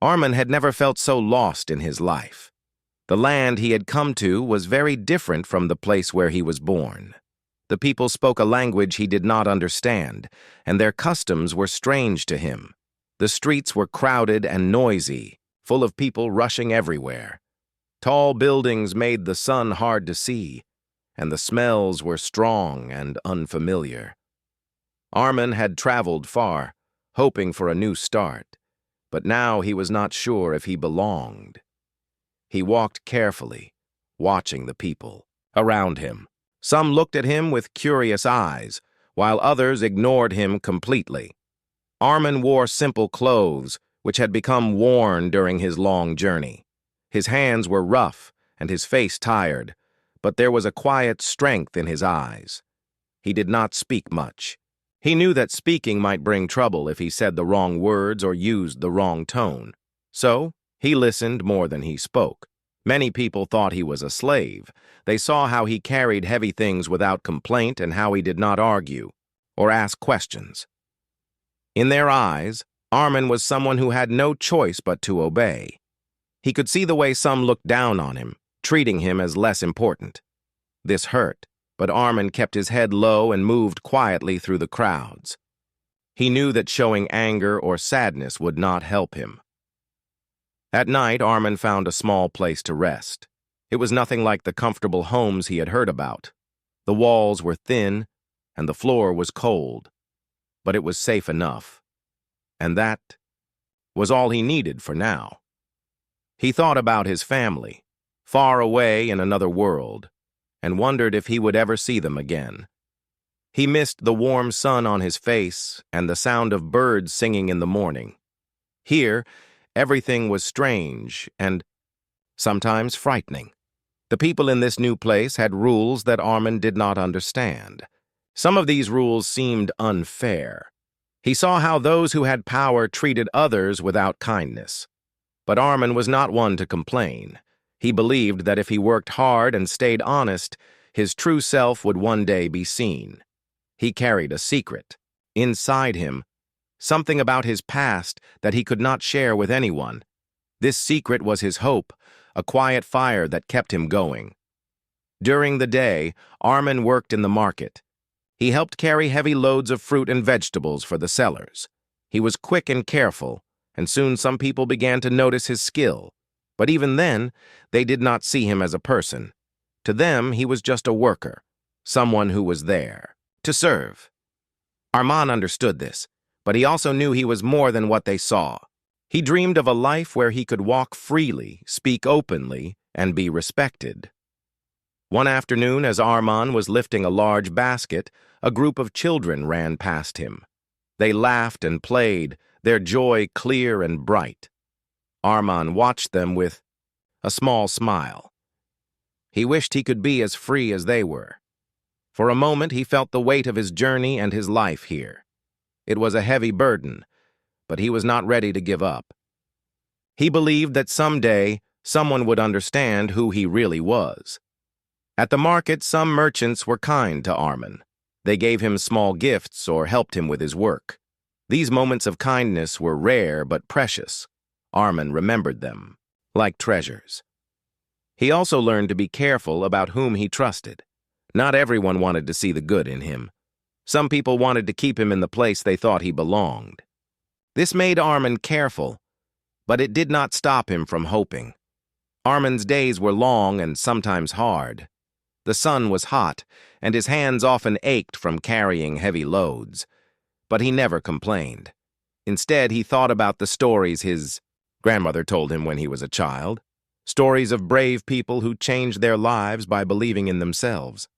Armin had never felt so lost in his life. The land he had come to was very different from the place where he was born. The people spoke a language he did not understand, and their customs were strange to him. The streets were crowded and noisy, full of people rushing everywhere. Tall buildings made the sun hard to see, and the smells were strong and unfamiliar. Armin had traveled far, hoping for a new start, but now he was not sure if he belonged. He walked carefully, watching the people around him. Some looked at him with curious eyes, while others ignored him completely. Armin wore simple clothes, which had become worn during his long journey. His hands were rough and his face tired, but there was a quiet strength in his eyes. He did not speak much. He knew that speaking might bring trouble if he said the wrong words or used the wrong tone. So, he listened more than he spoke. Many people thought he was a slave. They saw how he carried heavy things without complaint and how he did not argue or ask questions. In their eyes, Armin was someone who had no choice but to obey. He could see the way some looked down on him, treating him as less important. This hurt, but Armin kept his head low and moved quietly through the crowds. He knew that showing anger or sadness would not help him. At night, Armin found a small place to rest. It was nothing like the comfortable homes he had heard about. The walls were thin, and the floor was cold, but it was safe enough. And that was all he needed for now. He thought about his family, far away in another world, and wondered if he would ever see them again. He missed the warm sun on his face and the sound of birds singing in the morning. Here, everything was strange and sometimes frightening. The people in this new place had rules that Armin did not understand. Some of these rules seemed unfair. He saw how those who had power treated others without kindness. But Armin was not one to complain. He believed that if he worked hard and stayed honest, his true self would one day be seen. He carried a secret. Inside him, something about his past that he could not share with anyone. This secret was his hope, a quiet fire that kept him going. During the day, Armin worked in the market. He helped carry heavy loads of fruit and vegetables for the sellers. He was quick and careful, and soon some people began to notice his skill. But even then, they did not see him as a person. To them, he was just a worker, someone who was there to serve. Armin understood this, but he also knew he was more than what they saw. He dreamed of a life where he could walk freely, speak openly, and be respected. One afternoon, as Armin was lifting a large basket, a group of children ran past him. They laughed and played, their joy clear and bright. Armin watched them with a small smile. He wished he could be as free as they were. For a moment, he felt the weight of his journey and his life here. It was a heavy burden, but he was not ready to give up. He believed that someday someone would understand who he really was. At the market, some merchants were kind to Armin. They gave him small gifts or helped him with his work. These moments of kindness were rare but precious. Armin remembered them, like treasures. He also learned to be careful about whom he trusted. Not everyone wanted to see the good in him. Some people wanted to keep him in the place they thought he belonged. This made Armin careful, but it did not stop him from hoping. Armin's days were long and sometimes hard. The sun was hot, and his hands often ached from carrying heavy loads. But he never complained. Instead, he thought about the stories his grandmother told him when he was a child. Stories of brave people who changed their lives by believing in themselves.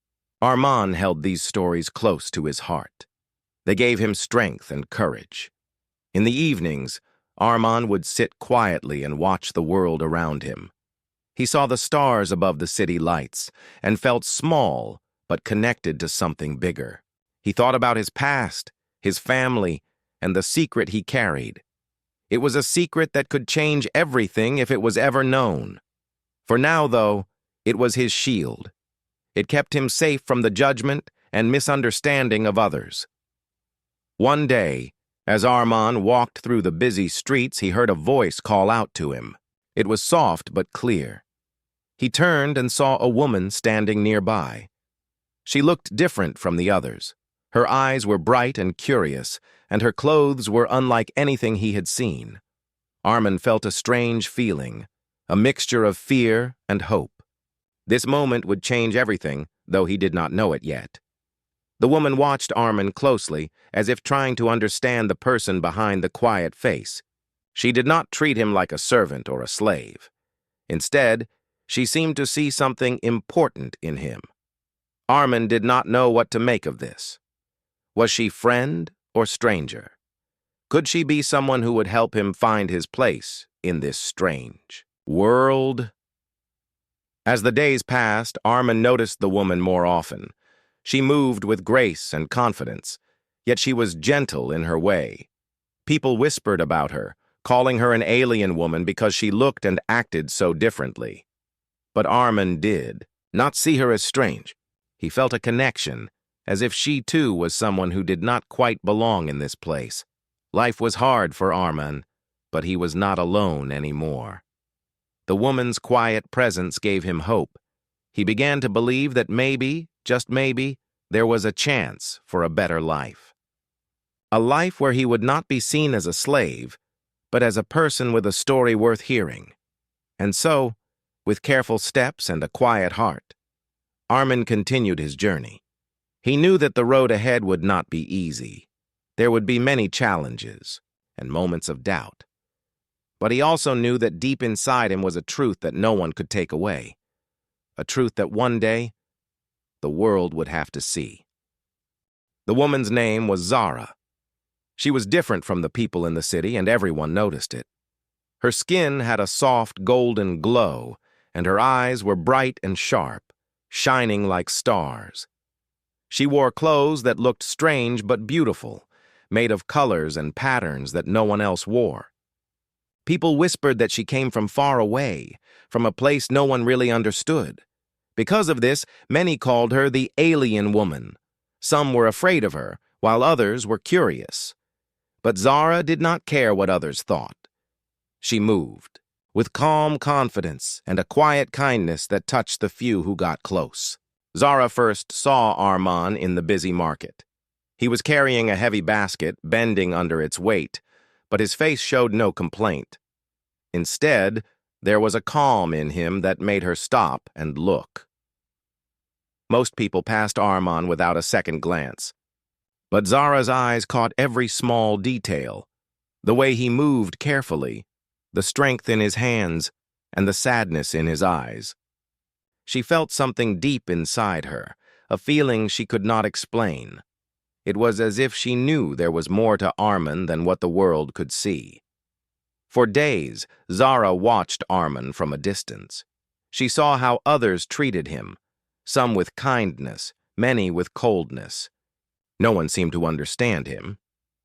Armin held these stories close to his heart. They gave him strength and courage. In the evenings, Armin would sit quietly and watch the world around him. He saw the stars above the city lights and felt small but connected to something bigger. He thought about his past, his family, and the secret he carried. It was a secret that could change everything if it was ever known. For now, though, it was his shield. It kept him safe from the judgment and misunderstanding of others. One day, As Armand walked through the busy streets, he heard a voice call out to him. It was soft but clear. He turned and saw a woman standing nearby. She looked different from the others. Her eyes were bright and curious, and her clothes were unlike anything he had seen. Armand felt a strange feeling, a mixture of fear and hope. This moment would change everything, though he did not know it yet. The woman watched Armand closely, as if trying to understand the person behind the quiet face. She did not treat him like a servant or a slave. Instead, she seemed to see something important in him. Armand did not know what to make of this. Was she friend or stranger? Could she be someone who would help him find his place in this strange world? As the days passed, Armand noticed the woman more often. She moved with grace and confidence, yet she was gentle in her way. People whispered about her, calling her an alien woman because she looked and acted so differently. But Armand did not see her as strange. He felt a connection, as if she too was someone who did not quite belong in this place. Life was hard for Armand, but he was not alone anymore. The woman's quiet presence gave him hope. He began to believe that maybe, just maybe, there was a chance for a better life. A life where he would not be seen as a slave, but as a person with a story worth hearing. And so, with careful steps and a quiet heart, Armand continued his journey. He knew that the road ahead would not be easy. There would be many challenges and moments of doubt. But he also knew that deep inside him was a truth that no one could take away. A truth that one day, the world would have to see. The woman's name was Zara. She was different from the people in the city, and everyone noticed it. Her skin had a soft golden glow, and her eyes were bright and sharp, shining like stars. She wore clothes that looked strange but beautiful, made of colors and patterns that no one else wore. People whispered that she came from far away, from a place no one really understood. Because of this, many called her the alien woman. Some were afraid of her, while others were curious. But Zara did not care what others thought. She moved, with calm confidence and a quiet kindness that touched the few who got close. Zara first saw Armand in the busy market. He was carrying a heavy basket, bending under its weight, but his face showed no complaint. Instead, there was a calm in him that made her stop and look. Most people passed Armand without a second glance. But Zara's eyes caught every small detail, the way he moved carefully, the strength in his hands, and the sadness in his eyes. She felt something deep inside her, a feeling she could not explain. It was as if she knew there was more to Armand than what the world could see. For days, Zara watched Armand from a distance. She saw how others treated him, some with kindness, many with coldness. No one seemed to understand him.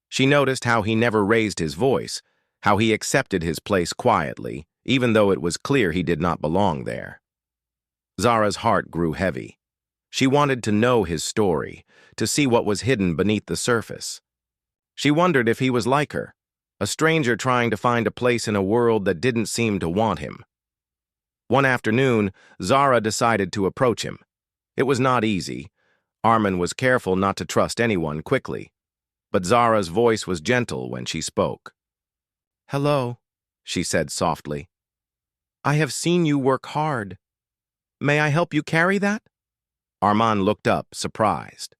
She noticed how he never raised his voice, how he accepted his place quietly, even though it was clear he did not belong there. Zara's heart grew heavy. She wanted to know his story, to see what was hidden beneath the surface. She wondered if he was like her, a stranger trying to find a place in a world that didn't seem to want him. One afternoon, Zara decided to approach him. It was not easy. Armand was careful not to trust anyone quickly, but Zara's voice was gentle when she spoke. "Hello," she said softly. "I have seen you work hard. May I help you carry that?" Armand looked up, surprised.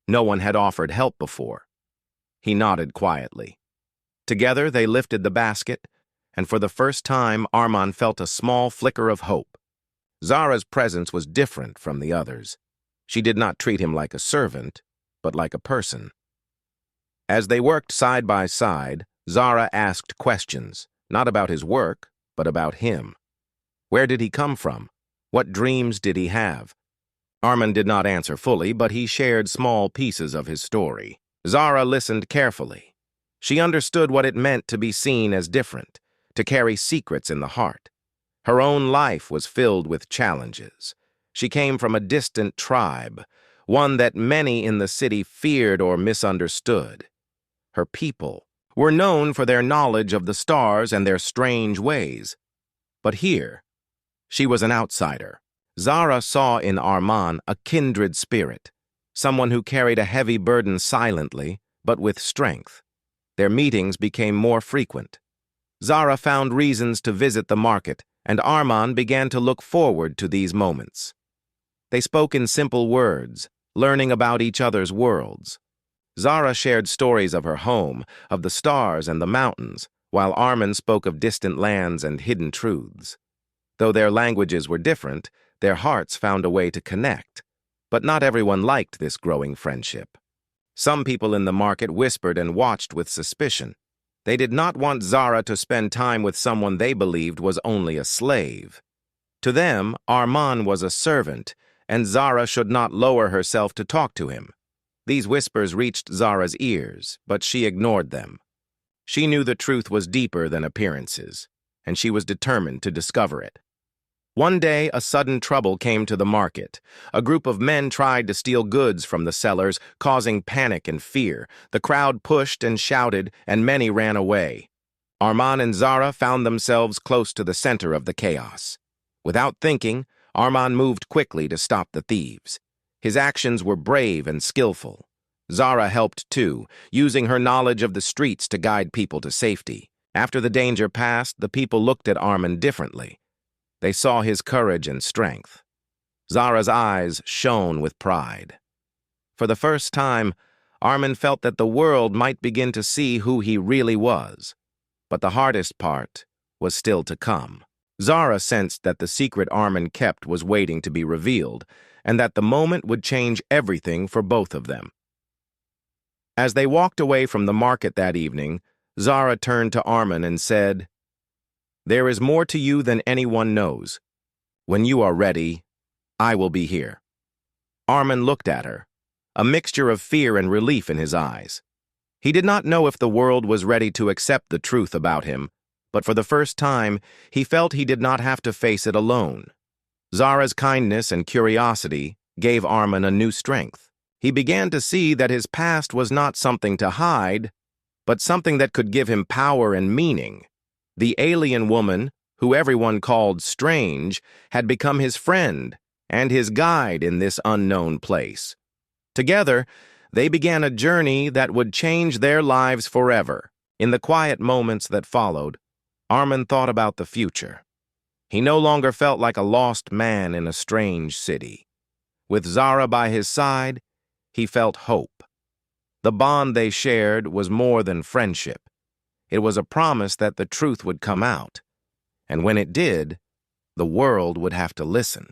No one had offered help before. He nodded quietly. Together they lifted the basket, and for the first time Armand felt a small flicker of hope. Zara's presence was different from the others. She did not treat him like a servant, but like a person. As they worked side by side, Zara asked questions, not about his work, but about him. Where did he come from? What dreams did he have? Armand did not answer fully, but he shared small pieces of his story. Zara listened carefully. She understood what it meant to be seen as different, to carry secrets in the heart. Her own life was filled with challenges. She came from a distant tribe, one that many in the city feared or misunderstood. her people, were known for their knowledge of the stars and their strange ways. But here, she was an outsider. Zara saw in Arman a kindred spirit, someone who carried a heavy burden silently, but with strength. Their meetings became more frequent. Zara found reasons to visit the market, and Arman began to look forward to these moments. They spoke in simple words, learning about each other's worlds. Zara shared stories of her home, of the stars and the mountains, while Arman spoke of distant lands and hidden truths. Though their languages were different, their hearts found a way to connect. But not everyone liked this growing friendship. Some people in the market whispered and watched with suspicion. They did not want Zara to spend time with someone they believed was only a slave. To them, Arman was a servant, and Zara should not lower herself to talk to him. These whispers reached Zara's ears, but she ignored them. She knew the truth was deeper than appearances, and she was determined to discover it. One day, a sudden trouble came to the market. A group of men tried to steal goods from the sellers, causing panic and fear. The crowd pushed and shouted, and many ran away. Arman and Zara found themselves close to the center of the chaos. Without thinking, Arman moved quickly to stop the thieves. His actions were brave and skillful. Zara helped too, using her knowledge of the streets to guide people to safety. After the danger passed, the people looked at Arman differently. They saw his courage and strength. Zara's eyes shone with pride. For the first time, Arman felt that the world might begin to see who he really was. But the hardest part was still to come. Zara sensed that the secret Arman kept was waiting to be revealed, and that the moment would change everything for both of them. As they walked away from the market that evening, Zara turned to Arman and said, "There is more to you than anyone knows. When you are ready, I will be here." Arman looked at her, a mixture of fear and relief in his eyes. He did not know if the world was ready to accept the truth about him, but for the first time, he felt he did not have to face it alone. Zara's kindness and curiosity gave Arman a new strength. He began to see that his past was not something to hide, but something that could give him power and meaning. The alien woman, who everyone called strange, had become his friend and his guide in this unknown place. Together, they began a journey that would change their lives forever. In the quiet moments that followed, Arman thought about the future. He no longer felt like a lost man in a strange city. With Zara by his side, he felt hope. The bond they shared was more than friendship. It was a promise that the truth would come out. And when it did, the world would have to listen.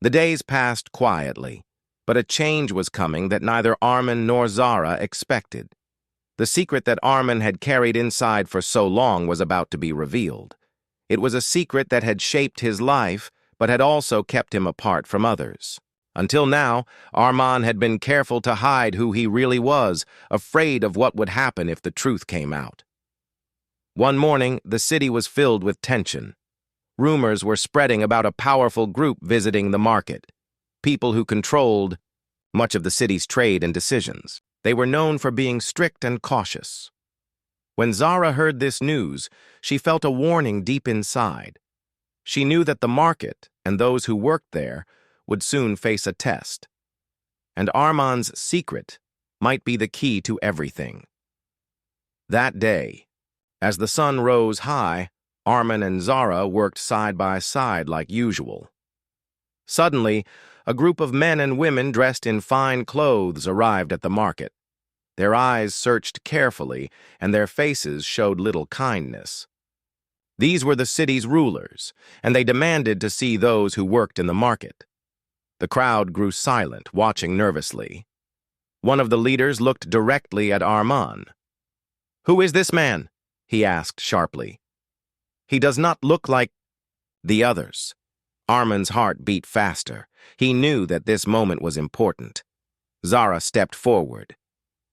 The days passed quietly, but a change was coming that neither Arman nor Zara expected. The secret that Arman had carried inside for so long was about to be revealed. It was a secret that had shaped his life, but had also kept him apart from others. Until now, Arman had been careful to hide who he really was, afraid of what would happen if the truth came out. One morning, the city was filled with tension. Rumors were spreading about a powerful group visiting the market, people who controlled much of the city's trade and decisions. They were known for being strict and cautious. When Zara heard this news, she felt a warning deep inside. She knew that the market and those who worked there would soon face a test. And Arman's secret might be the key to everything. That day, as the sun rose high, Arman and Zara worked side by side like usual. Suddenly, a group of men and women dressed in fine clothes arrived at the market. Their eyes searched carefully, and their faces showed little kindness. These were the city's rulers, and they demanded to see those who worked in the market. The crowd grew silent, watching nervously. One of the leaders looked directly at Arman. "Who is this man?" he asked sharply. "He does not look like the others." Arman's heart beat faster. He knew that this moment was important. Zara stepped forward.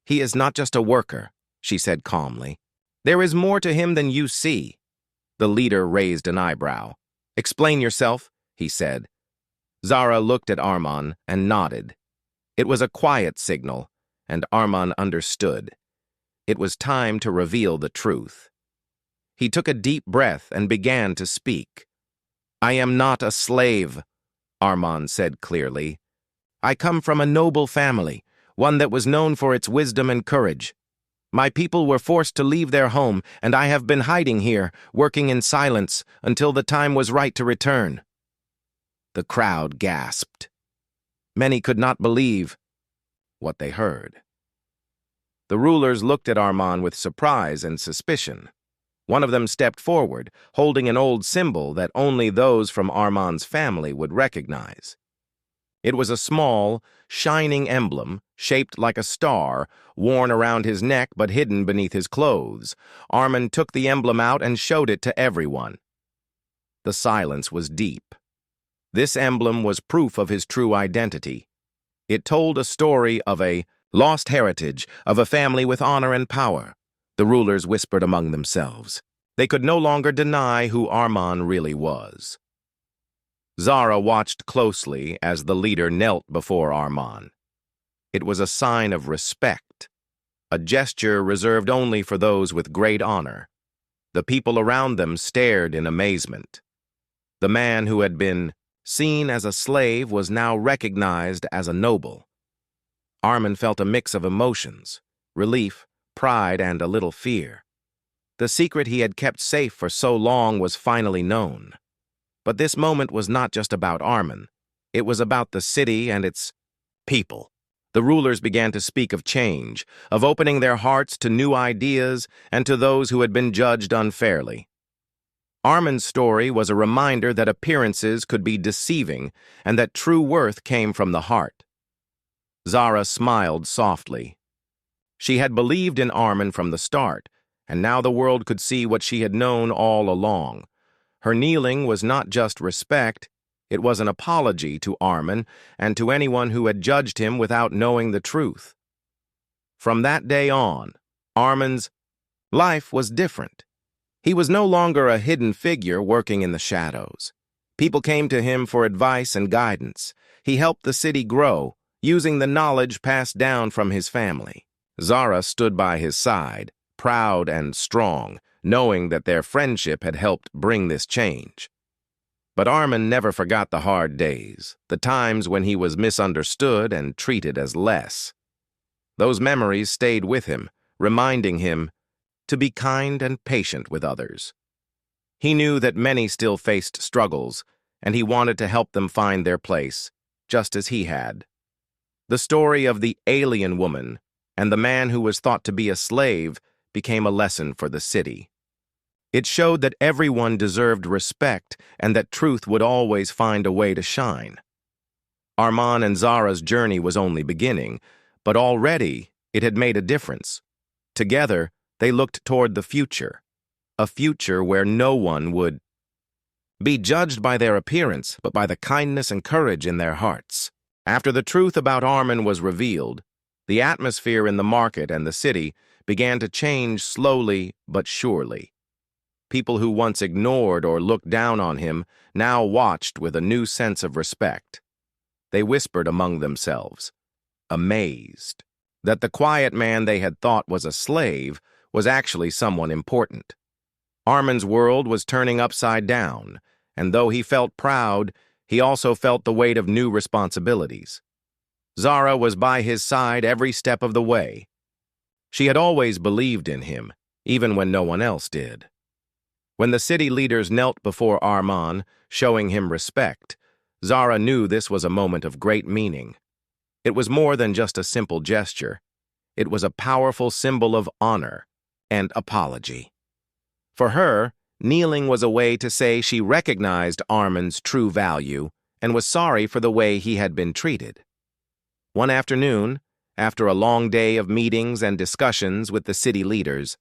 "He is not just a worker," she said calmly. "There is more to him than you see." The leader raised an eyebrow. "Explain yourself," he said. Zara looked at Arman and nodded. It was a quiet signal, and Arman understood. It was time to reveal the truth. He took a deep breath and began to speak. "I am not a slave," Armand said clearly. "I come from a noble family, one that was known for its wisdom and courage. My people were forced to leave their home, and I have been hiding here, working in silence, until the time was right to return." The crowd gasped. Many could not believe what they heard. The rulers looked at Armand with surprise and suspicion. One of them stepped forward, holding an old symbol that only those from Armand's family would recognize. It was a small, shining emblem, shaped like a star, worn around his neck but hidden beneath his clothes. Armand took the emblem out and showed it to everyone. The silence was deep. This emblem was proof of his true identity. It told a story of a lost heritage, of a family with honor and power. The rulers whispered among themselves. They could no longer deny who Armand really was. Zara watched closely as the leader knelt before Armand. It was a sign of respect, a gesture reserved only for those with great honor. The people around them stared in amazement. The man who had been seen as a slave was now recognized as a noble. Armand felt a mix of emotions, relief, pride, and a little fear. The secret he had kept safe for so long was finally known. But this moment was not just about Armand. It was about the city and its people. The rulers began to speak of change, of opening their hearts to new ideas and to those who had been judged unfairly. Armand's story was a reminder that appearances could be deceiving and that true worth came from the heart. Zara smiled softly. She had believed in Armand from the start, and now the world could see what she had known all along. Her kneeling was not just respect, it was an apology to Armand and to anyone who had judged him without knowing the truth. From that day on, Armand's life was different. He was no longer a hidden figure working in the shadows. People came to him for advice and guidance. He helped the city grow, using the knowledge passed down from his family. Zara stood by his side, proud and strong, knowing that their friendship had helped bring this change. But Armand never forgot the hard days, the times when he was misunderstood and treated as less. Those memories stayed with him, reminding him to be kind and patient with others. He knew that many still faced struggles, and he wanted to help them find their place, just as he had. The story of the alien woman and the man who was thought to be a slave became a lesson for the city. It showed that everyone deserved respect and that truth would always find a way to shine. Armand and Zara's journey was only beginning, but already it had made a difference. Together, they looked toward the future, a future where no one would be judged by their appearance, but by the kindness and courage in their hearts. After the truth about Armand was revealed, the atmosphere in the market and the city began to change slowly but surely. People who once ignored or looked down on him now watched with a new sense of respect. They whispered among themselves, amazed, that the quiet man they had thought was a slave was actually someone important. Armand's world was turning upside down, and though he felt proud, he also felt the weight of new responsibilities. Zara was by his side every step of the way. She had always believed in him, even when no one else did. When the city leaders knelt before Armand, showing him respect, Zara knew this was a moment of great meaning. It was more than just a simple gesture. It was a powerful symbol of honor and apology. For her, kneeling was a way to say she recognized Armand's true value and was sorry for the way he had been treated. One afternoon, after a long day of meetings and discussions with the city leaders,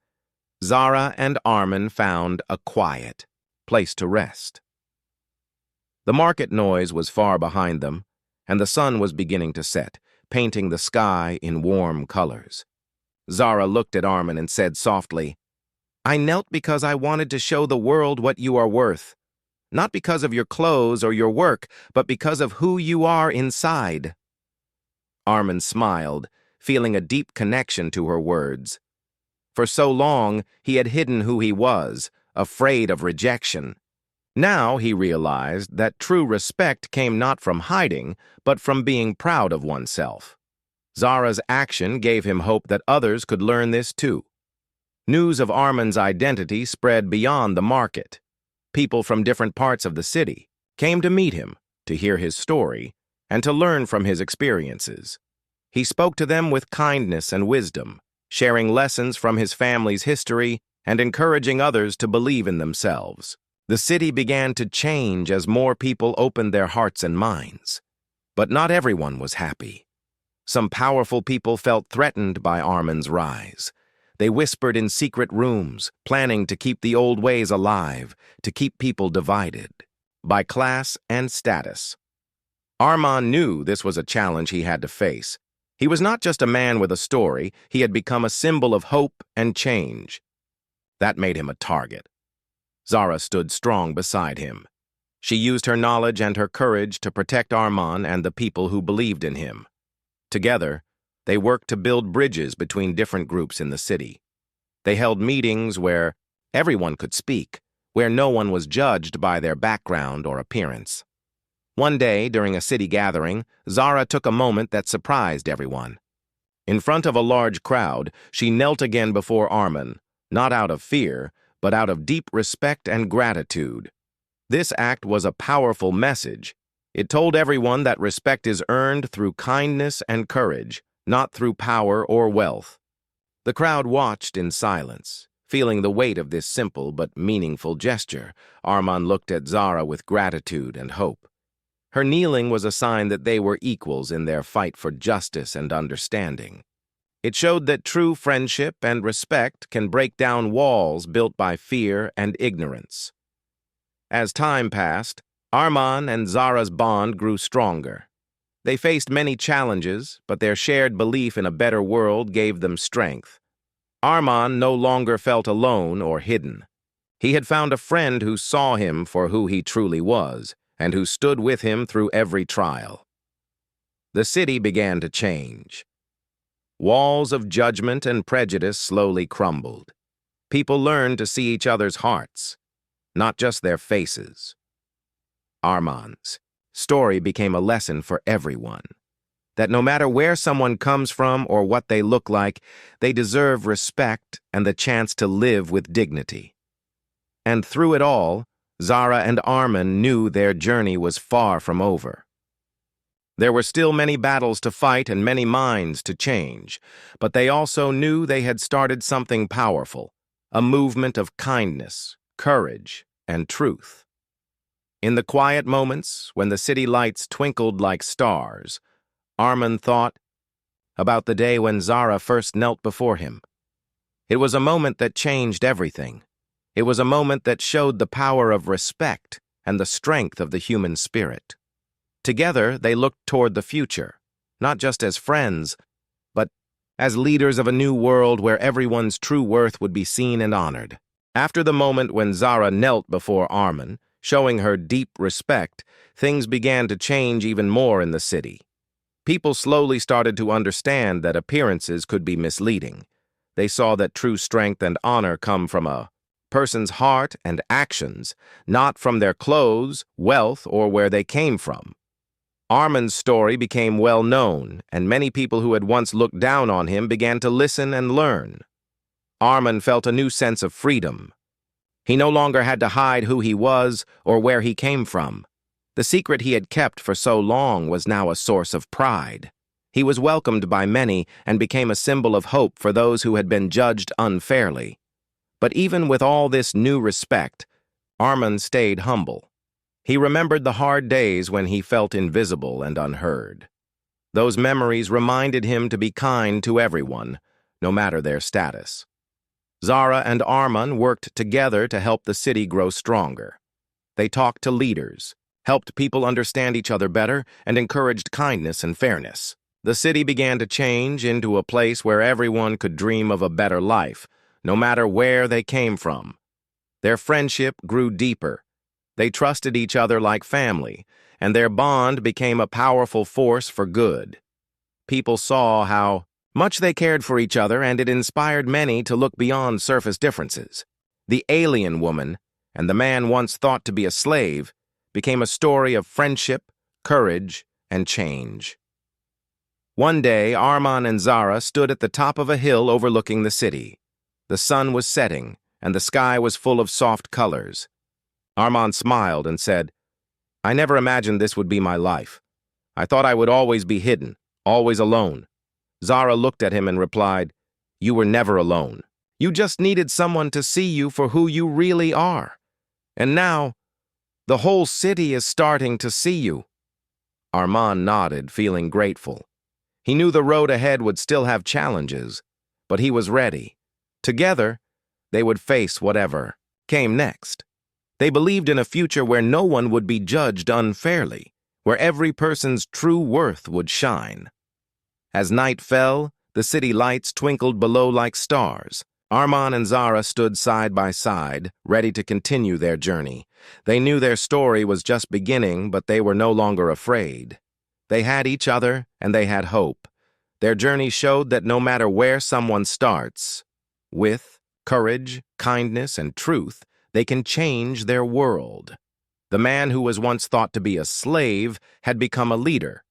Zara and Armand found a quiet place to rest. The market noise was far behind them, and the sun was beginning to set, painting the sky in warm colors. Zara looked at Armand and said softly, "I knelt because I wanted to show the world what you are worth, not because of your clothes or your work, but because of who you are inside." Armand smiled, feeling a deep connection to her words. For so long, he had hidden who he was, afraid of rejection. Now he realized that true respect came not from hiding, but from being proud of oneself. Zara's action gave him hope that others could learn this too. News of Armin's identity spread beyond the market. People from different parts of the city came to meet him, to hear his story, and to learn from his experiences. He spoke to them with kindness and wisdom, sharing lessons from his family's history and encouraging others to believe in themselves. The city began to change as more people opened their hearts and minds. But not everyone was happy. Some powerful people felt threatened by Armin's rise. They whispered in secret rooms, planning to keep the old ways alive, to keep people divided by class and status. Armin knew this was a challenge he had to face. He was not just a man with a story, he had become a symbol of hope and change. That made him a target. Zara stood strong beside him. She used her knowledge and her courage to protect Armin and the people who believed in him. Together, they worked to build bridges between different groups in the city. They held meetings where everyone could speak, where no one was judged by their background or appearance. One day, during a city gathering, Zara took a moment that surprised everyone. In front of a large crowd, she knelt again before Armin, not out of fear, but out of deep respect and gratitude. This act was a powerful message. It told everyone that respect is earned through kindness and courage, not through power or wealth. The crowd watched in silence, feeling the weight of this simple but meaningful gesture. Armin looked at Zara with gratitude and hope. Her kneeling was a sign that they were equals in their fight for justice and understanding. It showed that true friendship and respect can break down walls built by fear and ignorance. As time passed, Armin and Zara's bond grew stronger. They faced many challenges, but their shared belief in a better world gave them strength. Armin no longer felt alone or hidden. He had found a friend who saw him for who he truly was, and who stood with him through every trial. The city began to change. Walls of judgment and prejudice slowly crumbled. People learned to see each other's hearts, not just their faces. Armin's story became a lesson for everyone, that no matter where someone comes from or what they look like, they deserve respect and the chance to live with dignity. And through it all, Zara and Armin knew their journey was far from over. There were still many battles to fight and many minds to change, but they also knew they had started something powerful, a movement of kindness, courage, and truth. In the quiet moments, when the city lights twinkled like stars, Armin thought about the day when Zara first knelt before him. It was a moment that changed everything. It was a moment that showed the power of respect and the strength of the human spirit. Together, they looked toward the future, not just as friends, but as leaders of a new world where everyone's true worth would be seen and honored. After the moment when Zara knelt before Armin, showing her deep respect, things began to change even more in the city. People slowly started to understand that appearances could be misleading. They saw that true strength and honor come from a person's heart and actions, not from their clothes, wealth, or where they came from. Armin's story became well known, and many people who had once looked down on him began to listen and learn. Armin felt a new sense of freedom. He no longer had to hide who he was or where he came from. The secret he had kept for so long was now a source of pride. He was welcomed by many and became a symbol of hope for those who had been judged unfairly. But even with all this new respect, Armin stayed humble. He remembered the hard days when he felt invisible and unheard. Those memories reminded him to be kind to everyone, no matter their status. Zara and Armin worked together to help the city grow stronger. They talked to leaders, helped people understand each other better, and encouraged kindness and fairness. The city began to change into a place where everyone could dream of a better life, no matter where they came from. Their friendship grew deeper. They trusted each other like family, and their bond became a powerful force for good. People saw how Much they cared for each other, and it inspired many to look beyond surface differences. The alien woman and the man once thought to be a slave became a story of friendship, courage, and change. One day, Arman and Zara stood at the top of a hill overlooking the city. The sun was setting, and the sky was full of soft colors. Arman smiled and said, "I never imagined this would be my life. I thought I would always be hidden, always alone." Zara looked at him and replied, "You were never alone. You just needed someone to see you for who you really are. And now, the whole city is starting to see you." Arman nodded, feeling grateful. He knew the road ahead would still have challenges, but he was ready. Together, they would face whatever came next. They believed in a future where no one would be judged unfairly, where every person's true worth would shine. As night fell, the city lights twinkled below like stars. Arman and Zara stood side by side, ready to continue their journey. They knew their story was just beginning, but they were no longer afraid. They had each other, and they had hope. Their journey showed that no matter where someone starts, with courage, kindness, and truth, they can change their world. The man who was once thought to be a slave had become a leader.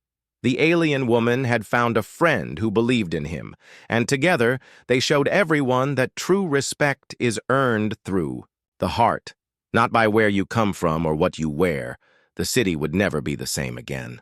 The alien woman had found a friend who believed in him, and together they showed everyone that true respect is earned through the heart, not by where you come from or what you wear. The city would never be the same again.